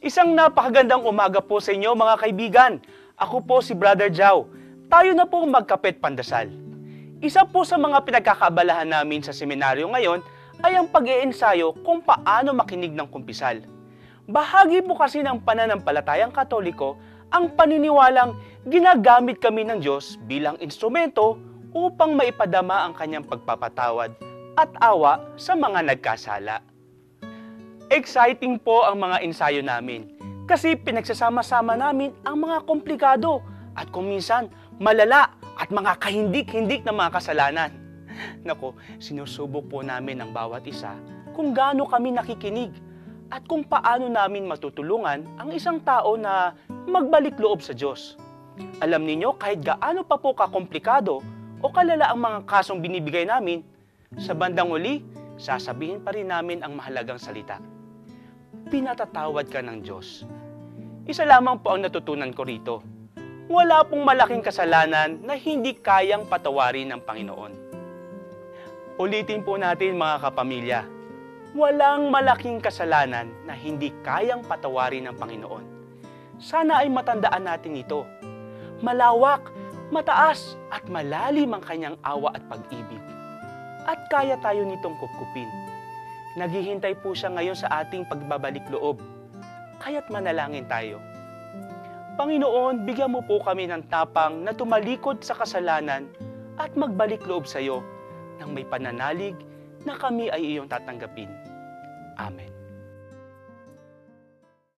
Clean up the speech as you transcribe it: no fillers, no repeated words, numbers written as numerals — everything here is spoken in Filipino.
Isang napakagandang umaga po sa inyo mga kaibigan. Ako po si Brother Jao. Tayo na po magkapit pandasal. Isa po sa mga pinagkakaabalahan namin sa seminaryo ngayon ay ang pag-iensayo kung paano makinig ng kumpisal. Bahagi po kasi ng pananampalatayang Katoliko ang paniniwalang ginagamit kami ng Diyos bilang instrumento upang maipadama ang kanyang pagpapatawad at awa sa mga nagkasala. Exciting po ang mga ensayo namin kasi pinagsasama-sama namin ang mga komplikado at kung minsan malala at mga kahindik-hindik na mga kasalanan. Nako, sinusubok po namin ang bawat isa kung gaano kami nakikinig at kung paano namin matutulungan ang isang tao na magbalik loob sa Diyos. Alam ninyo, kahit gaano pa po kakomplikado o kalala ang mga kasong binibigay namin, sa bandang huli, sasabihin pa rin namin ang mahalagang salita. Pinatatawad ka ng Diyos. Isa lamang po ang natutunan ko rito. Wala pong malaking kasalanan na hindi kayang patawarin ng Panginoon. Ulitin po natin mga kapamilya. Walang malaking kasalanan na hindi kayang patawarin ng Panginoon. Sana ay matandaan natin ito. Malawak, mataas at malalim ang kanyang awa at pag-ibig. At kaya tayo nitong kupkupin. Naghihintay po siya ngayon sa ating pagbabalik loob. Kaya't manalangin tayo. Panginoon, bigyan mo po kami ng tapang na tumalikod sa kasalanan at magbalik loob sa iyo nang may pananalig na kami ay iyong tatanggapin. Amen.